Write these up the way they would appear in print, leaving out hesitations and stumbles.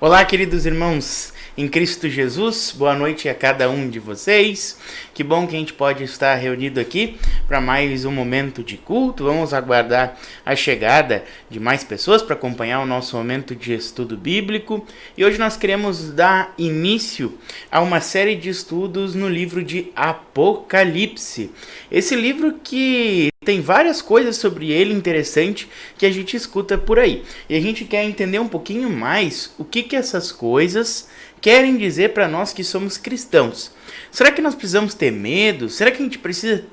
Olá, queridos irmãos em Cristo Jesus, boa noite a cada um de vocês. Que bom que a gente pode estar reunido aqui para mais um momento de culto. Vamos aguardar a chegada de mais pessoas para acompanhar o nosso momento de estudo bíblico. E hoje nós queremos dar início a uma série de estudos no livro de Apocalipse. Esse livro que tem várias coisas sobre ele interessante que a gente escuta por aí. E a gente quer entender um pouquinho mais o que essas coisas querem dizer para nós que somos cristãos. Será que nós precisamos ter medo? Será que a gente precisa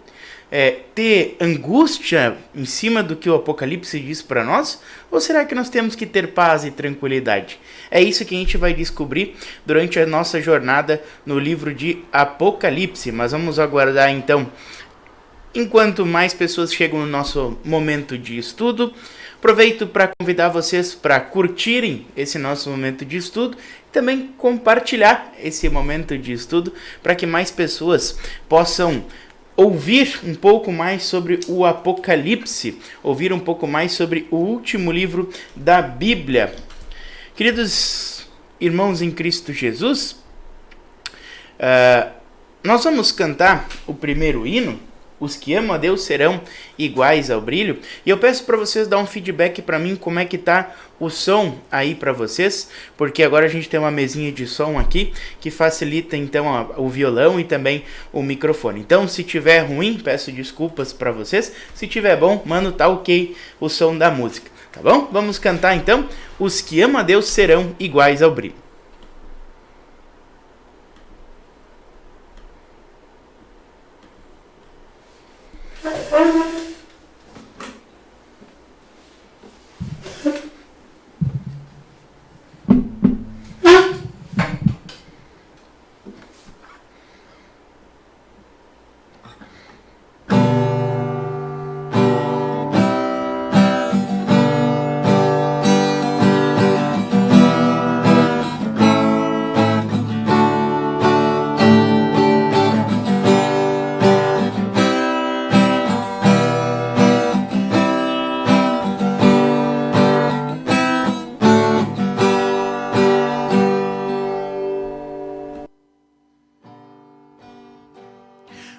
ter angústia em cima do que o Apocalipse diz para nós? Ou será que nós temos que ter paz e tranquilidade? É isso que a gente vai descobrir durante a nossa jornada no livro de Apocalipse. Mas vamos aguardar então. Enquanto mais pessoas chegam no nosso momento de estudo, aproveito para convidar vocês para curtirem esse nosso momento de estudo e também compartilhar esse momento de estudo para que mais pessoas possam ouvir um pouco mais sobre o Apocalipse, ouvir um pouco mais sobre o último livro da Bíblia. Queridos irmãos em Cristo Jesus, nós vamos cantar o primeiro hino. Os que amam a Deus serão iguais ao brilho. E eu peço para vocês dar um feedback para mim como é que tá o som aí para vocês, porque agora a gente tem uma mesinha de som aqui que facilita então o violão e também o microfone. Então, se tiver ruim, peço desculpas para vocês. Se tiver bom, mano, tá ok o som da música, tá bom? Vamos cantar então. Os que amam a Deus serão iguais ao brilho.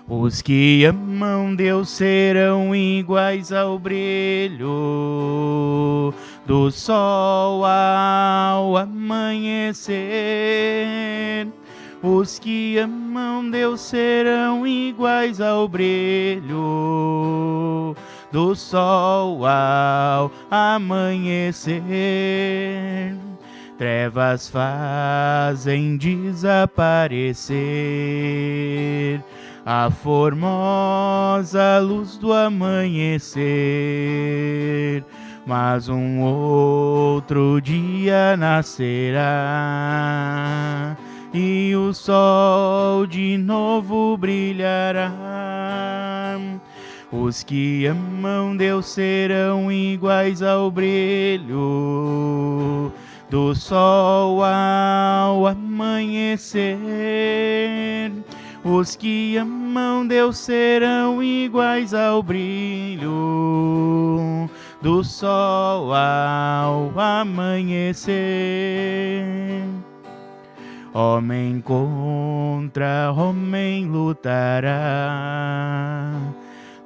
Os que amam Deus serão iguais ao brilho do sol ao amanhecer. Os que amam Deus serão iguais ao brilho do sol ao amanhecer. Trevas fazem desaparecer a formosa luz do amanhecer, mas um outro dia nascerá e o sol de novo brilhará. Os que amam Deus serão iguais ao brilho do sol ao amanhecer. Os que amam Deus serão iguais ao brilho do sol ao amanhecer. Homem contra homem lutará,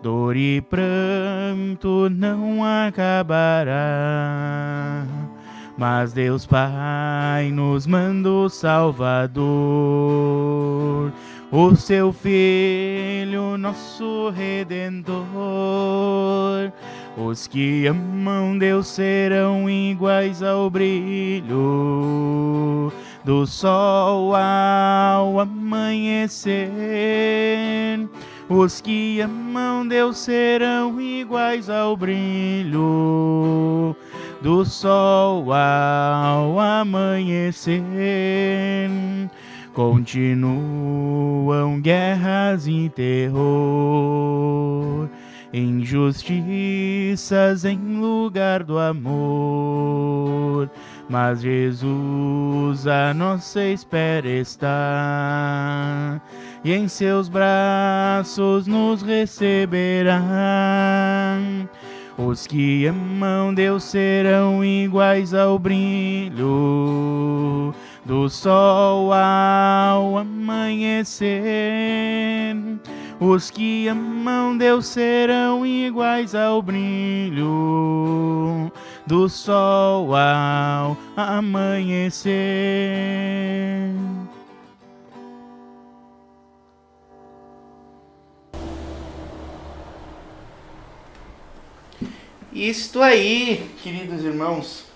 dor e pranto não acabará. Mas Deus Pai nos manda o Salvador, o seu Filho, nosso Redentor. Os que amam Deus serão iguais ao brilho do sol ao amanhecer. Os que amam Deus serão iguais ao brilho do sol ao amanhecer. Continuam guerras e terror, injustiças em lugar do amor. Mas Jesus a nossa espera está, e em seus braços nos receberá. Os que amam Deus serão iguais ao brilho do sol ao amanhecer. Os que amam Deus serão iguais ao brilho do sol ao amanhecer. Isto aí, queridos irmãos,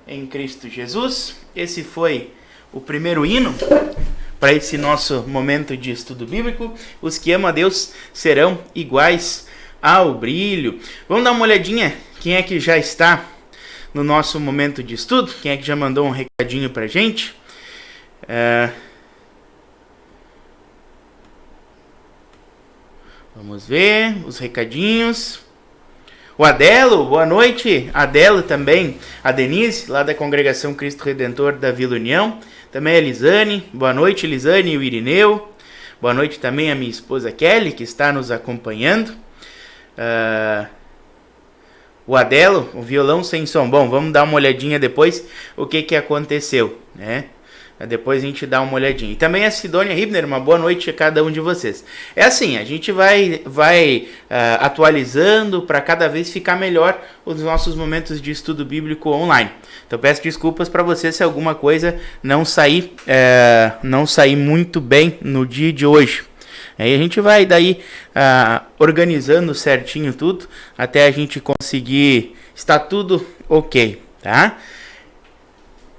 em Cristo Jesus. Esse foi o primeiro hino para esse nosso momento de estudo bíblico. Os que amam a Deus serão iguais ao brilho. Vamos dar uma olhadinha quem é que já está no nosso momento de estudo, quem é que já mandou um recadinho para a gente. Vamos ver os recadinhos. O Adelo, boa noite. Adelo também. A Denise, lá da Congregação Cristo Redentor da Vila União. Também a Elisane. Boa noite, Elisane e o Irineu. Boa noite também a minha esposa Kelly, que está nos acompanhando. O Adelo, o violão sem som. Bom, vamos dar uma olhadinha depois o que aconteceu, né? Depois a gente dá uma olhadinha. E também a Sidônia Ribner, uma boa noite a cada um de vocês. É assim, a gente vai atualizando para cada vez ficar melhor os nossos momentos de estudo bíblico online. Então peço desculpas para vocês se alguma coisa não sair muito bem no dia de hoje. Aí a gente vai daí organizando certinho tudo até a gente conseguir estar tudo ok, tá?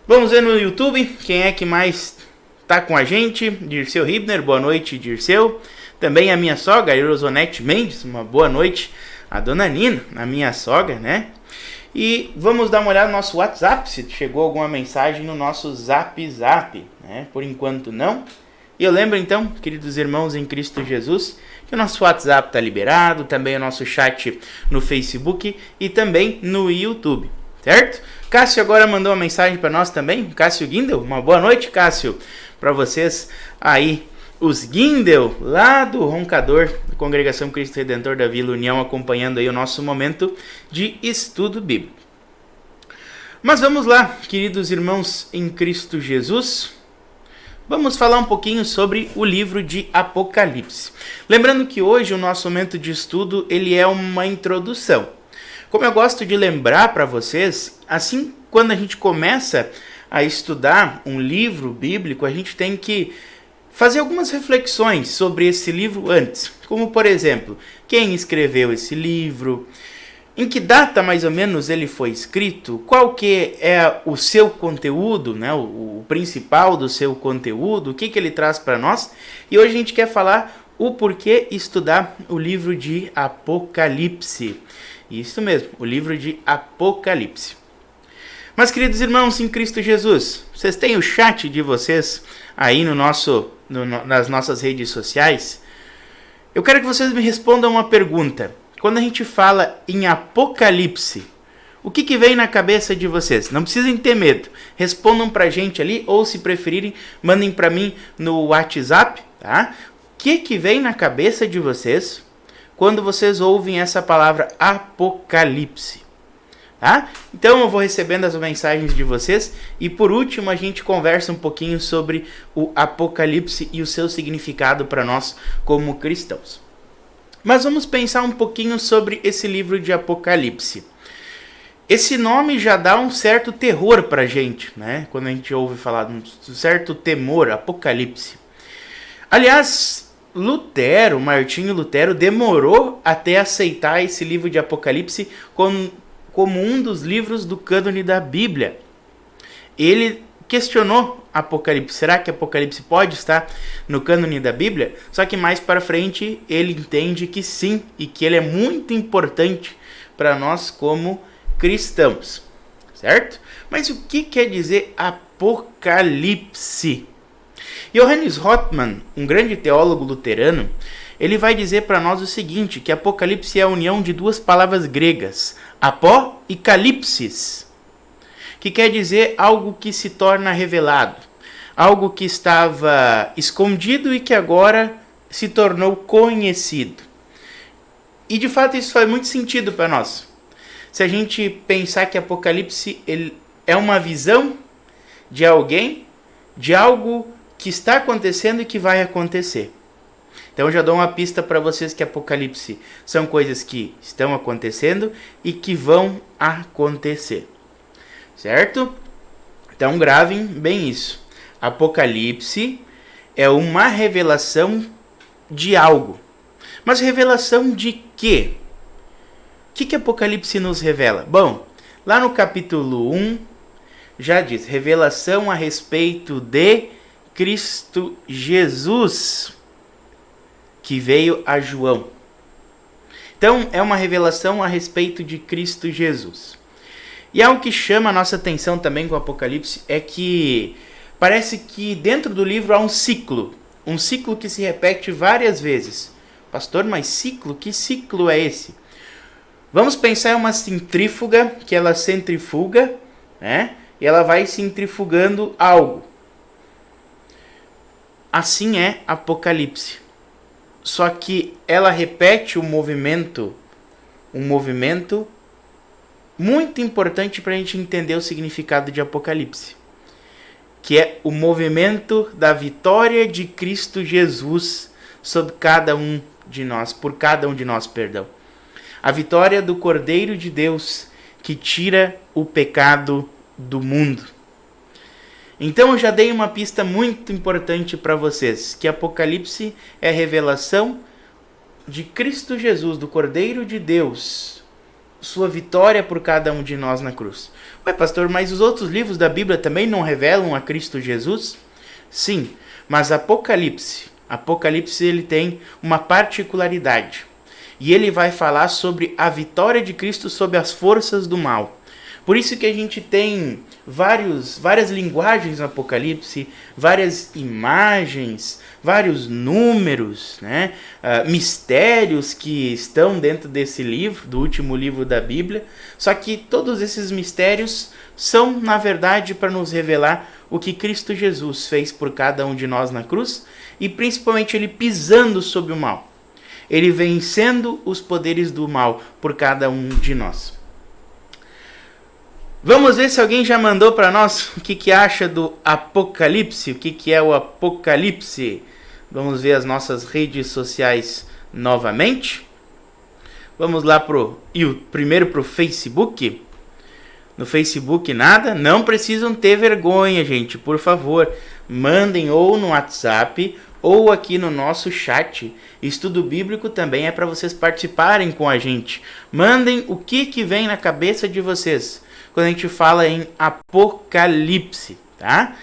Vamos ver no YouTube quem é que mais está com a gente. Dirceu Ribner, boa noite, Dirceu. Também a minha sogra, Irosonete Mendes, uma boa noite. A dona Nina, a minha sogra, né? E vamos dar uma olhada no nosso WhatsApp, se chegou alguma mensagem no nosso Zap, né? Por enquanto não. E eu lembro então, queridos irmãos em Cristo Jesus, que o nosso WhatsApp está liberado, também o nosso chat no Facebook e também no YouTube, certo? Cássio agora mandou uma mensagem para nós também, Cássio Guindel, uma boa noite, Cássio, para vocês aí, os Guindel, lá do Roncador, da Congregação Cristo Redentor da Vila União, acompanhando aí o nosso momento de estudo bíblico. Mas vamos lá, queridos irmãos em Cristo Jesus, vamos falar um pouquinho sobre o livro de Apocalipse. Lembrando que hoje o nosso momento de estudo, ele é uma introdução. Como eu gosto de lembrar para vocês, assim, quando a gente começa a estudar um livro bíblico, a gente tem que fazer algumas reflexões sobre esse livro antes. Como, por exemplo, quem escreveu esse livro, em que data mais ou menos ele foi escrito, qual que é o seu conteúdo, né, o principal do seu conteúdo, o que ele traz para nós. E hoje a gente quer falar o porquê estudar o livro de Apocalipse. Isso mesmo, o livro de Apocalipse. Mas, queridos irmãos em Cristo Jesus, vocês têm o chat de vocês aí nas nossas redes sociais? Eu quero que vocês me respondam uma pergunta. Quando a gente fala em Apocalipse, o que vem na cabeça de vocês? Não precisem ter medo. Respondam pra gente ali, ou se preferirem, mandem pra mim no WhatsApp, tá? O que vem na cabeça de vocês quando vocês ouvem essa palavra Apocalipse? Tá? Então eu vou recebendo as mensagens de vocês e por último a gente conversa um pouquinho sobre o Apocalipse e o seu significado para nós como cristãos. Mas vamos pensar um pouquinho sobre esse livro de Apocalipse. Esse nome já dá um certo terror para a gente, né? Quando a gente ouve falar de um certo temor, Apocalipse. Aliás, Martinho Lutero, demorou até aceitar esse livro de Apocalipse como um dos livros do cânone da Bíblia. Ele questionou Apocalipse. Será que Apocalipse pode estar no cânone da Bíblia? Só que mais para frente ele entende que sim, e que ele é muito importante para nós como cristãos, certo? Mas o que quer dizer Apocalipse? Johannes Rothman, um grande teólogo luterano, ele vai dizer para nós o seguinte, que Apocalipse é a união de duas palavras gregas, apó e calipsis, que quer dizer algo que se torna revelado, algo que estava escondido e que agora se tornou conhecido. E de fato isso faz muito sentido para nós. Se a gente pensar que Apocalipse ele é uma visão de alguém, de algo que está acontecendo e que vai acontecer. Então eu já dou uma pista para vocês que Apocalipse são coisas que estão acontecendo e que vão acontecer. Certo? Então gravem bem isso. Apocalipse é uma revelação de algo. Mas revelação de quê? O que Apocalipse nos revela? Bom, lá no capítulo 1 já diz, revelação a respeito de Cristo Jesus, que veio a João. Então, é uma revelação a respeito de Cristo Jesus. E algo que chama a nossa atenção também com o Apocalipse é que parece que dentro do livro há um ciclo que se repete várias vezes. Pastor, mas ciclo? Que ciclo é esse? Vamos pensar em uma centrífuga, que ela centrifuga, né? E ela vai centrifugando algo. Assim é Apocalipse. Só que ela repete um movimento muito importante para a gente entender o significado de Apocalipse, que é o movimento da vitória de Cristo Jesus sobre cada um de nós, por cada um de nós, perdão. A vitória do Cordeiro de Deus que tira o pecado do mundo. Então eu já dei uma pista muito importante para vocês, que Apocalipse é a revelação de Cristo Jesus, do Cordeiro de Deus, sua vitória por cada um de nós na cruz. Ué, pastor, mas os outros livros da Bíblia também não revelam a Cristo Jesus? Sim, mas Apocalipse ele tem uma particularidade. E ele vai falar sobre a vitória de Cristo sobre as forças do mal. Por isso que a gente tem várias linguagens no Apocalipse, várias imagens, vários números, né? Mistérios que estão dentro desse livro, do último livro da Bíblia. Só que todos esses mistérios são, na verdade, para nos revelar o que Cristo Jesus fez por cada um de nós na cruz e principalmente ele pisando sobre o mal. Ele vencendo os poderes do mal por cada um de nós. Vamos ver se alguém já mandou para nós o que acha do Apocalipse, o que é o Apocalipse. Vamos ver as nossas redes sociais novamente. Vamos lá primeiro pro Facebook. No Facebook nada, não precisam ter vergonha, gente, por favor. Mandem ou no WhatsApp ou aqui no nosso chat. Estudo bíblico também é para vocês participarem com a gente. Mandem o que vem na cabeça de vocês quando a gente fala em Apocalipse, tá?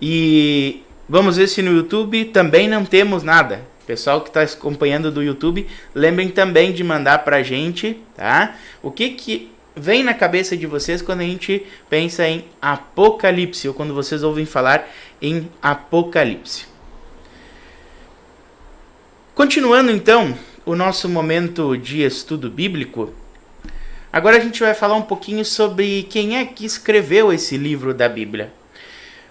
E vamos ver se no YouTube também não temos nada. Pessoal que está acompanhando do YouTube, lembrem também de mandar pra gente, tá? O que vem na cabeça de vocês quando a gente pensa em Apocalipse, ou quando vocês ouvem falar em Apocalipse. Continuando então o nosso momento de estudo bíblico, agora a gente vai falar um pouquinho sobre quem é que escreveu esse livro da Bíblia.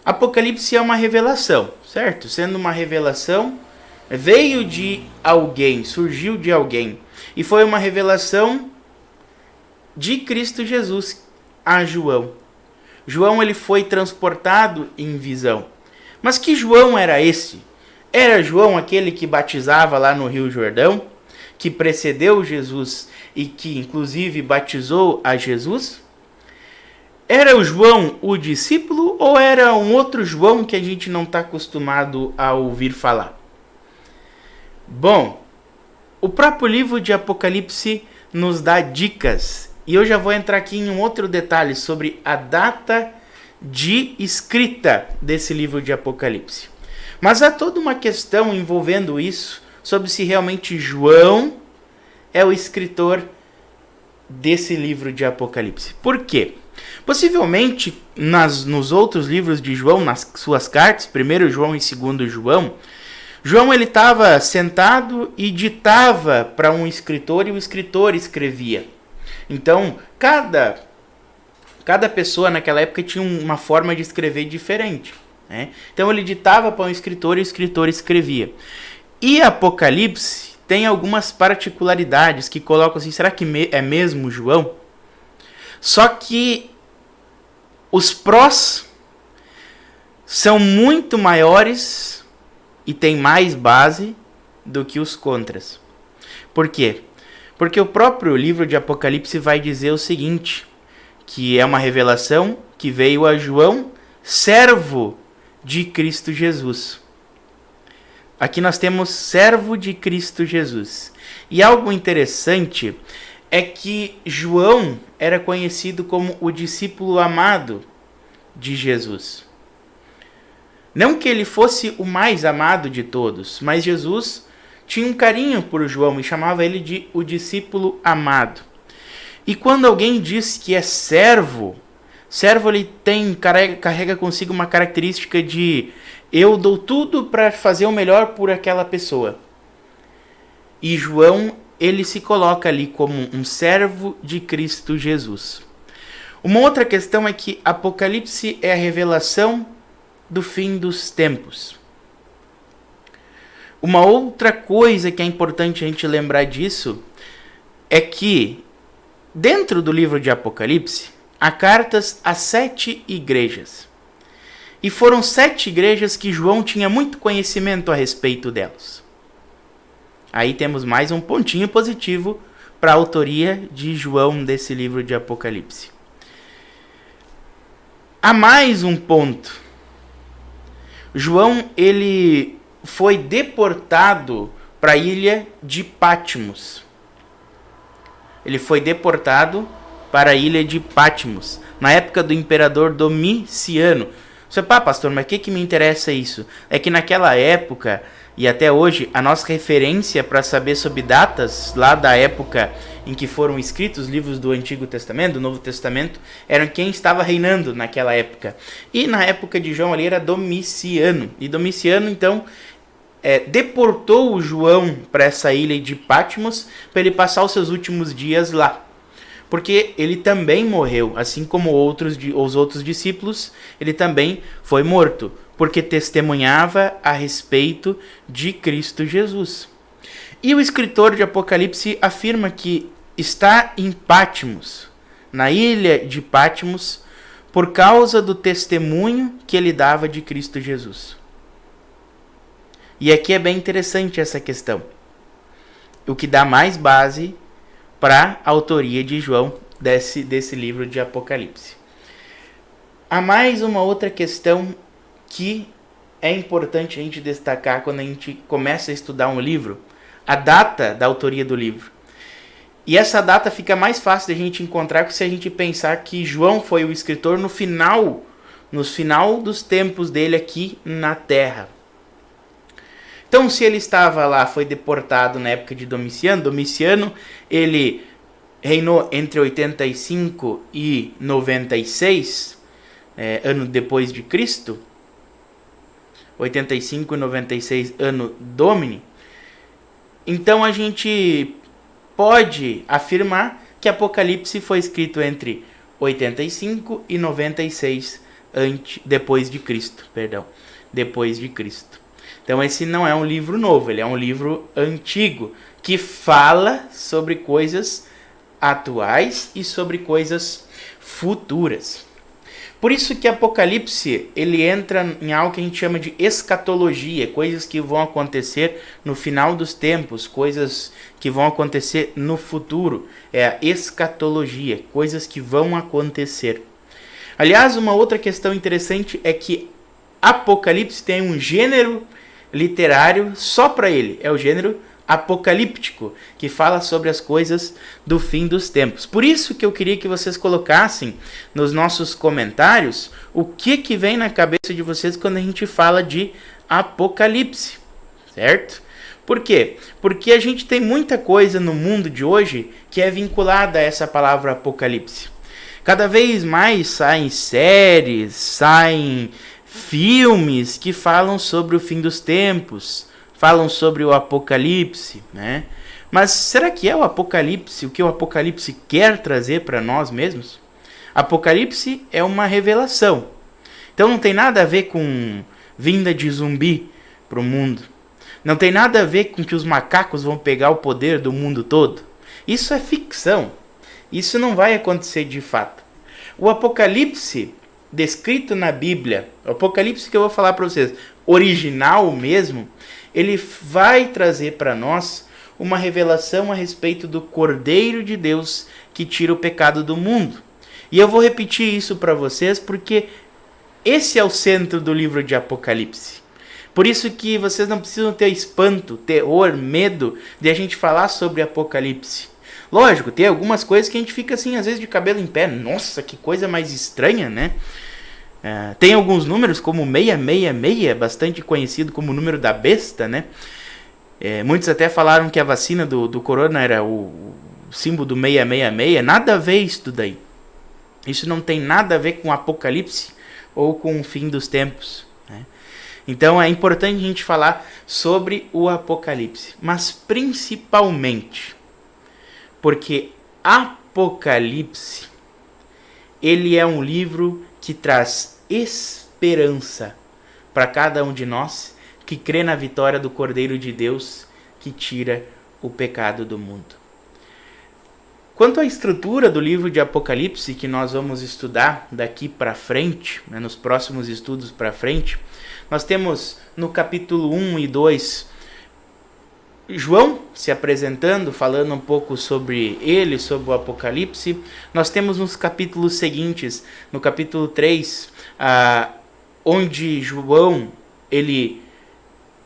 Apocalipse é uma revelação, certo? Sendo uma revelação, veio de alguém, surgiu de alguém. E foi uma revelação de Cristo Jesus a João. João ele foi transportado em visão. Mas que João era esse? Era João aquele que batizava lá no Rio Jordão, que precedeu Jesus e que inclusive batizou a Jesus? Era o João o discípulo ou era um outro João que a gente não está acostumado a ouvir falar? Bom, o próprio livro de Apocalipse nos dá dicas. E eu já vou entrar aqui em um outro detalhe sobre a data de escrita desse livro de Apocalipse. Mas há toda uma questão envolvendo isso, sobre se realmente João é o escritor desse livro de Apocalipse. Por quê? Possivelmente, nos outros livros de João, nas suas cartas, 1 João e 2 João, João ele estava sentado e ditava para um escritor e o escritor escrevia. Então, cada pessoa naquela época tinha uma forma de escrever diferente, né? Então ele ditava para um escritor e o escritor escrevia. E Apocalipse tem algumas particularidades que colocam assim, será que é mesmo João? Só que os prós são muito maiores e têm mais base do que os contras. Por quê? Porque o próprio livro de Apocalipse vai dizer o seguinte, que é uma revelação que veio a João, servo de Cristo Jesus. Aqui nós temos servo de Cristo Jesus. E algo interessante é que João era conhecido como o discípulo amado de Jesus. Não que ele fosse o mais amado de todos, mas Jesus tinha um carinho por João e chamava ele de o discípulo amado. E quando alguém diz que é servo, servo ele carrega consigo uma característica de eu dou tudo para fazer o melhor por aquela pessoa. E João, ele se coloca ali como um servo de Cristo Jesus. Uma outra questão é que Apocalipse é a revelação do fim dos tempos. Uma outra coisa que é importante a gente lembrar disso é que dentro do livro de Apocalipse há cartas a 7 igrejas. E foram 7 igrejas que João tinha muito conhecimento a respeito delas. Aí temos mais um pontinho positivo para a autoria de João desse livro de Apocalipse. Há mais um ponto. João, ele foi deportado para a ilha de Patmos. Ele foi deportado para a ilha de Patmos, na época do imperador Domiciano. Você, pastor, mas o que me interessa isso? É que naquela época, e até hoje, a nossa referência para saber sobre datas lá da época em que foram escritos os livros do Antigo Testamento, do Novo Testamento, eram quem estava reinando naquela época. E na época de João ali era Domiciano. E Domiciano, então, deportou o João para essa ilha de Patmos para ele passar os seus últimos dias lá. Porque ele também morreu, assim como os outros discípulos, ele também foi morto, porque testemunhava a respeito de Cristo Jesus. E o escritor de Apocalipse afirma que está em Patmos, na ilha de Patmos, por causa do testemunho que ele dava de Cristo Jesus. E aqui é bem interessante essa questão, o que dá mais base para a autoria de João desse livro de Apocalipse. Há mais uma outra questão que é importante a gente destacar quando a gente começa a estudar um livro, a data da autoria do livro. E essa data fica mais fácil de a gente encontrar se a gente pensar que João foi o escritor no final dos tempos dele aqui na Terra. Então, se ele estava lá, foi deportado na época de Domiciano. Domiciano, ele reinou entre 85 e 96, ano depois de Cristo. 85 e 96, ano Domini. Então, a gente pode afirmar que Apocalipse foi escrito entre 85 e 96 depois de Cristo. Depois de Cristo. Então esse não é um livro novo, ele é um livro antigo, que fala sobre coisas atuais e sobre coisas futuras. Por isso que Apocalipse, ele entra em algo que a gente chama de escatologia, coisas que vão acontecer no final dos tempos, coisas que vão acontecer no futuro. É a escatologia, coisas que vão acontecer. Aliás, uma outra questão interessante é que Apocalipse tem um gênero literário só para ele, é o gênero apocalíptico, que fala sobre as coisas do fim dos tempos. Por isso que eu queria que vocês colocassem nos nossos comentários o que vem na cabeça de vocês quando a gente fala de Apocalipse, certo? Por quê? Porque a gente tem muita coisa no mundo de hoje que é vinculada a essa palavra Apocalipse. Cada vez mais saem séries, saem filmes que falam sobre o fim dos tempos, falam sobre o Apocalipse, né? Mas será que é o Apocalipse o que o Apocalipse quer trazer para nós mesmos? Apocalipse é uma revelação. Então não tem nada a ver com vinda de zumbi para o mundo. Não tem nada a ver com que os macacos vão pegar o poder do mundo todo. Isso é ficção. Isso não vai acontecer de fato. O Apocalipse descrito na Bíblia, o Apocalipse que eu vou falar para vocês, original mesmo, ele vai trazer para nós uma revelação a respeito do Cordeiro de Deus que tira o pecado do mundo. E eu vou repetir isso para vocês porque esse é o centro do livro de Apocalipse. Por isso que vocês não precisam ter espanto, terror, medo de a gente falar sobre Apocalipse. Lógico, tem algumas coisas que a gente fica assim, às vezes de cabelo em pé. Nossa, que coisa mais estranha, né? Tem alguns números como 666, bastante conhecido como o número da besta, né? Muitos até falaram que a vacina do corona era o símbolo do 666. Nada a ver isso daí. Isso não tem nada a ver com Apocalipse ou com o fim dos tempos, né? Então é importante a gente falar sobre o Apocalipse. Mas principalmente porque Apocalipse, ele é um livro que traz esperança para cada um de nós que crê na vitória do Cordeiro de Deus que tira o pecado do mundo. Quanto à estrutura do livro de Apocalipse, que nós vamos estudar daqui para frente, né, nos próximos estudos para frente, nós temos no capítulo 1 e 2 João se apresentando, falando um pouco sobre ele, sobre o Apocalipse. Nós temos nos capítulos seguintes, no capítulo 3, onde João ele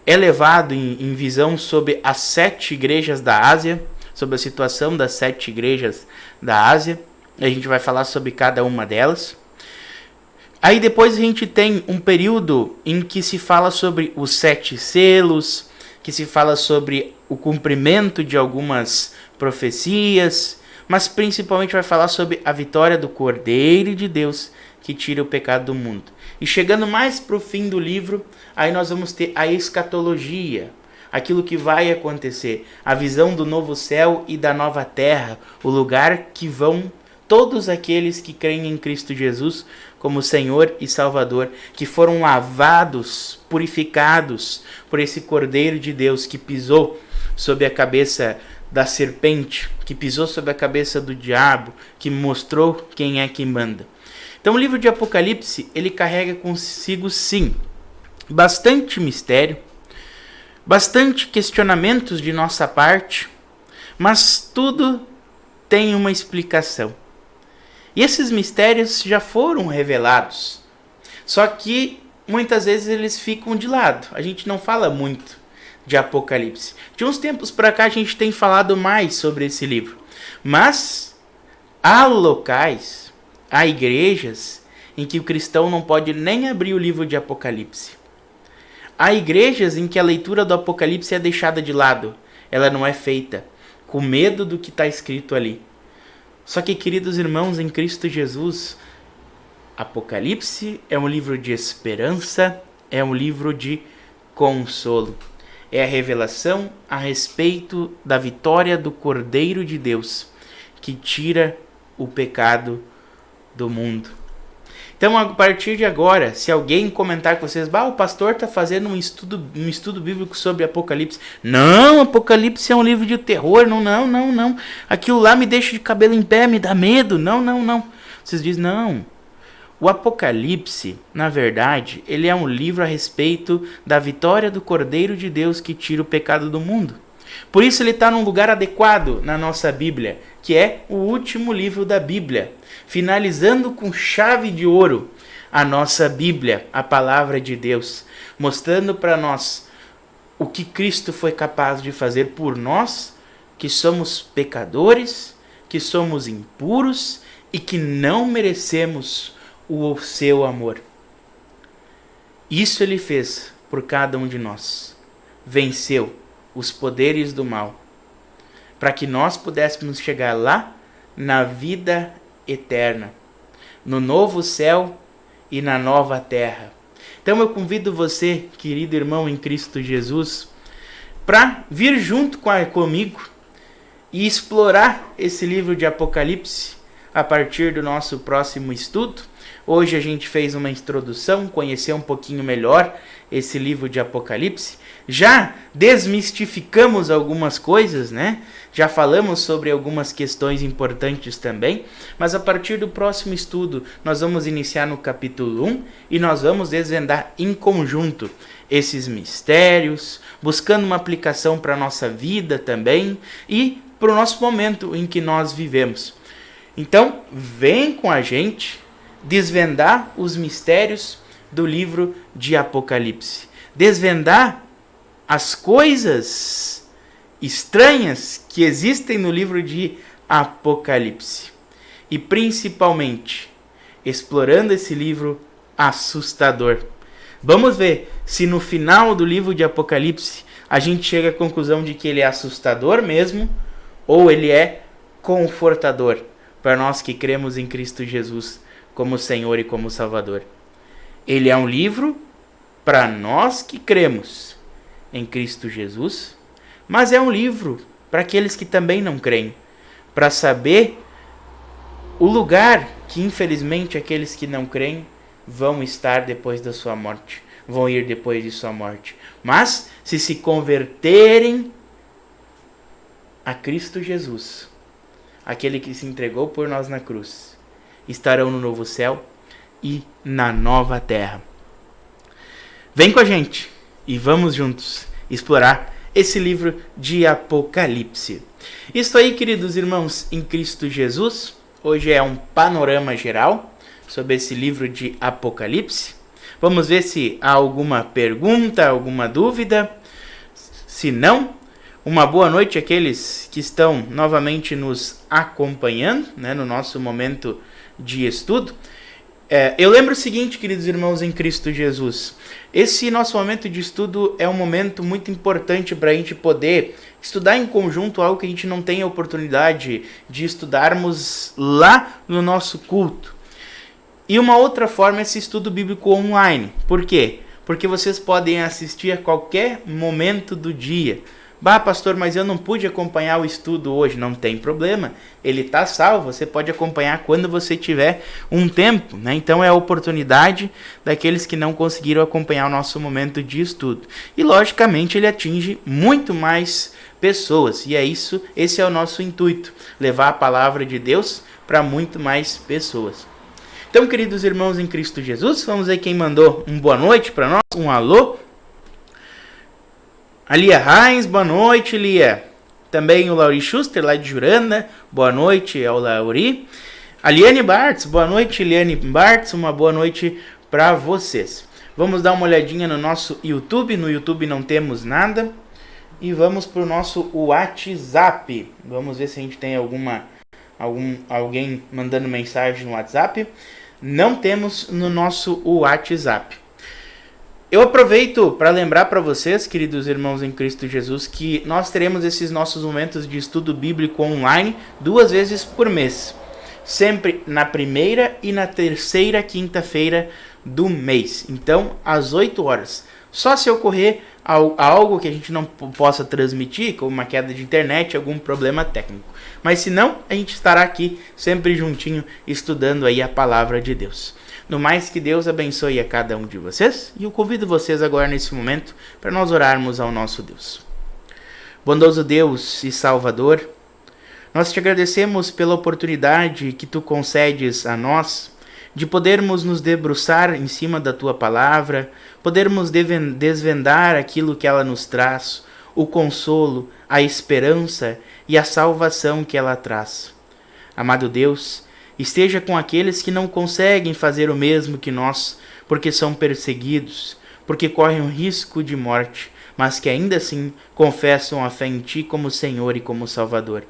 é levado em visão sobre as 7 igrejas da Ásia, sobre a situação das 7 igrejas da Ásia. A gente vai falar sobre cada uma delas. Aí depois a gente tem um período em que se fala sobre os 7 selos, que se fala sobre o cumprimento de algumas profecias, mas principalmente vai falar sobre a vitória do Cordeiro de Deus que tira o pecado do mundo. E chegando mais para o fim do livro, aí nós vamos ter a escatologia, aquilo que vai acontecer, a visão do novo céu e da nova terra, o lugar que vão todos aqueles que creem em Cristo Jesus como Senhor e Salvador, que foram lavados, purificados por esse Cordeiro de Deus que pisou sobre a cabeça da serpente, que pisou sobre a cabeça do diabo, que mostrou quem é que manda. Então o livro de Apocalipse, ele carrega consigo sim bastante mistério, bastante questionamentos de nossa parte, mas tudo tem uma explicação. E esses mistérios já foram revelados, só que muitas vezes eles ficam de lado. A gente não fala muito de Apocalipse. De uns tempos para cá a gente tem falado mais sobre esse livro, mas há locais, há igrejas em que o cristão não pode nem abrir o livro de Apocalipse. Há igrejas em que a leitura do Apocalipse é deixada de lado, ela não é feita, com medo do que está escrito ali. Só que, queridos irmãos, em Cristo Jesus, Apocalipse é um livro de esperança, é um livro de consolo. É a revelação a respeito da vitória do Cordeiro de Deus, que tira o pecado do mundo. Então, a partir de agora, se alguém comentar com vocês, o pastor está fazendo um estudo bíblico sobre Apocalipse. Não, Apocalipse é um livro de terror. Não. Aquilo lá me deixa de cabelo em pé, me dá medo. Não. Vocês dizem, não. O Apocalipse, na verdade, ele é um livro a respeito da vitória do Cordeiro de Deus que tira o pecado do mundo. Por isso ele está num lugar adequado na nossa Bíblia, que é o último livro da Bíblia, finalizando com chave de ouro a nossa Bíblia, a palavra de Deus, mostrando para nós o que Cristo foi capaz de fazer por nós, que somos pecadores, que somos impuros e que não merecemos o seu amor. Isso ele fez por cada um de nós. Venceu os poderes do mal, para que nós pudéssemos chegar lá na vida eterna, no novo céu e na nova terra. Então eu convido você, querido irmão em Cristo Jesus, para vir junto comigo e explorar esse livro de Apocalipse a partir do nosso próximo estudo, Hoje a gente fez uma introdução, conhecer um pouquinho melhor esse livro de Apocalipse. Já desmistificamos algumas coisas, né? Já falamos sobre algumas questões importantes também, mas a partir do próximo estudo nós vamos iniciar no capítulo 1 e nós vamos desvendar em conjunto esses mistérios, buscando uma aplicação para a nossa vida também e para o nosso momento em que nós vivemos. Então, vem com a gente desvendar os mistérios do livro de Apocalipse. Desvendar as coisas estranhas que existem no livro de Apocalipse. E principalmente, explorando esse livro assustador. Vamos ver se no final do livro de Apocalipse a gente chega à conclusão de que ele é assustador mesmo ou ele é confortador para nós que cremos em Cristo Jesus como Senhor e como Salvador. Ele é um livro para nós que cremos em Cristo Jesus, mas é um livro para aqueles que também não creem, para saber o lugar que infelizmente aqueles que não creem vão estar depois da sua morte, vão ir depois de sua morte. Mas se converterem a Cristo Jesus, aquele que se entregou por nós na cruz, estarão no novo céu e na nova terra. Vem com a gente e vamos juntos explorar esse livro de Apocalipse. Isso aí, queridos irmãos, em Cristo Jesus. Hoje é um panorama geral sobre esse livro de Apocalipse. Vamos ver se há alguma pergunta, alguma dúvida. Se não, uma boa noite àqueles que estão novamente nos acompanhando, né, no nosso momento de estudo. Eu lembro o seguinte, queridos irmãos em Cristo Jesus. Esse nosso momento de estudo é um momento muito importante para a gente poder estudar em conjunto algo que a gente não tem a oportunidade de estudarmos lá no nosso culto. E uma outra forma é esse estudo bíblico online. Por quê? Porque vocês podem assistir a qualquer momento do dia. Bah, pastor, mas eu não pude acompanhar o estudo hoje. Não tem problema, ele está salvo, você pode acompanhar quando você tiver um tempo, né? Então é a oportunidade daqueles que não conseguiram acompanhar o nosso momento de estudo. E logicamente ele atinge muito mais pessoas, e é isso, esse é o nosso intuito, levar a palavra de Deus para muito mais pessoas. Então, queridos irmãos em Cristo Jesus, vamos ver quem mandou um boa noite para nós, um alô. A Lia Reins, boa noite, Lia. Também o Lauri Schuster, lá de Juranda, boa noite ao Lauri. A Liane Bartz, boa noite, Liane Bartz, uma boa noite para vocês. Vamos dar uma olhadinha no nosso YouTube, no YouTube não temos nada. E vamos para o nosso WhatsApp. Vamos ver se a gente tem alguém mandando mensagem no WhatsApp. Não temos no nosso WhatsApp. Eu aproveito para lembrar para vocês, queridos irmãos em Cristo Jesus, que nós teremos esses nossos momentos de estudo bíblico online 2 vezes por mês. Sempre na primeira e na terceira quinta-feira do mês. Então, às 8 horas. Só se ocorrer algo que a gente não possa transmitir, como uma queda de internet, algum problema técnico. Mas se não, a gente estará aqui sempre juntinho, estudando aí a palavra de Deus. No mais, que Deus abençoe a cada um de vocês, e eu convido vocês agora nesse momento para nós orarmos ao nosso Deus. Bondoso Deus e Salvador, nós te agradecemos pela oportunidade que tu concedes a nós de podermos nos debruçar em cima da tua palavra, podermos desvendar aquilo que ela nos traz, o consolo, a esperança e a salvação que ela traz. Amado Deus, esteja com aqueles que não conseguem fazer o mesmo que nós, porque são perseguidos, porque correm o risco de morte, mas que ainda assim confessam a fé em Ti como Senhor e como Salvador.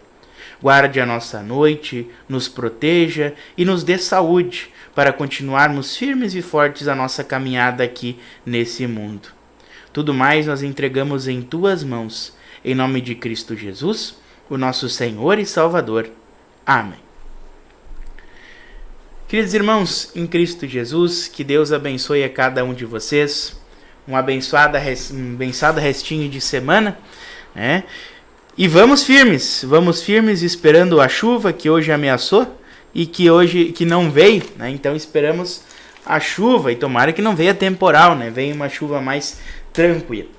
Guarde a nossa noite, nos proteja e nos dê saúde para continuarmos firmes e fortes a nossa caminhada aqui nesse mundo. Tudo mais nós entregamos em Tuas mãos, em nome de Cristo Jesus, o nosso Senhor e Salvador. Amém. Queridos irmãos, em Cristo Jesus, que Deus abençoe a cada um de vocês, um abençoado restinho de semana, né? E vamos firmes esperando a chuva que hoje ameaçou, e que hoje que não veio, né? Então esperamos a chuva e tomara que não venha temporal, né? Venha uma chuva mais tranquila.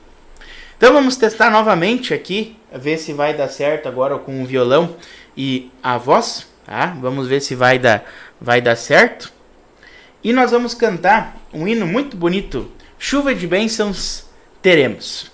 Então vamos testar novamente aqui, ver se vai dar certo agora com o violão e a voz, tá? Vamos ver se vai dar certo. E nós vamos cantar um hino muito bonito, Chuva de Bênçãos Teremos.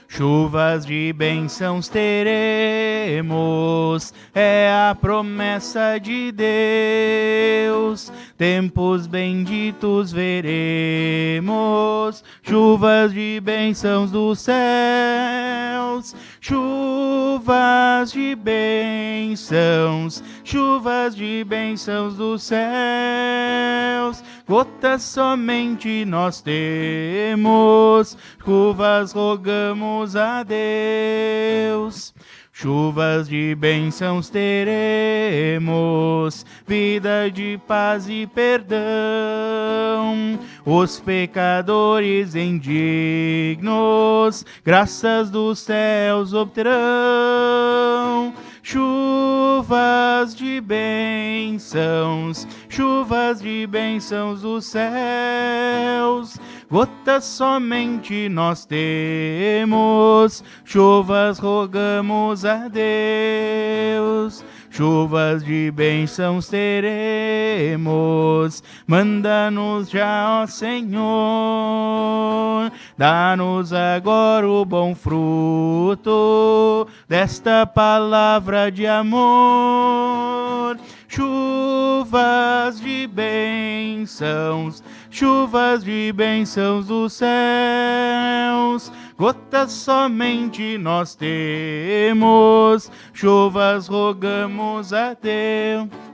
Chuvas de bênçãos teremos, é a promessa de Deus. Tempos benditos veremos, chuvas de bênçãos dos céus. Chuvas de bênçãos, chuvas de bênçãos dos céus. Gotas somente nós temos, chuvas rogamos a Deus. Chuvas de bênçãos teremos, vida de paz e perdão. Os pecadores indignos, graças dos céus obterão. Chuvas de bênçãos, chuvas de bênçãos dos céus. Gotas somente nós temos, chuvas rogamos a Deus. Chuvas de bênçãos teremos, manda-nos já, ó Senhor. Dá-nos agora o bom fruto desta palavra de amor. Chuvas de bênçãos, chuvas de bênçãos dos céus. Gotas somente nós temos, chuvas rogamos a Deus.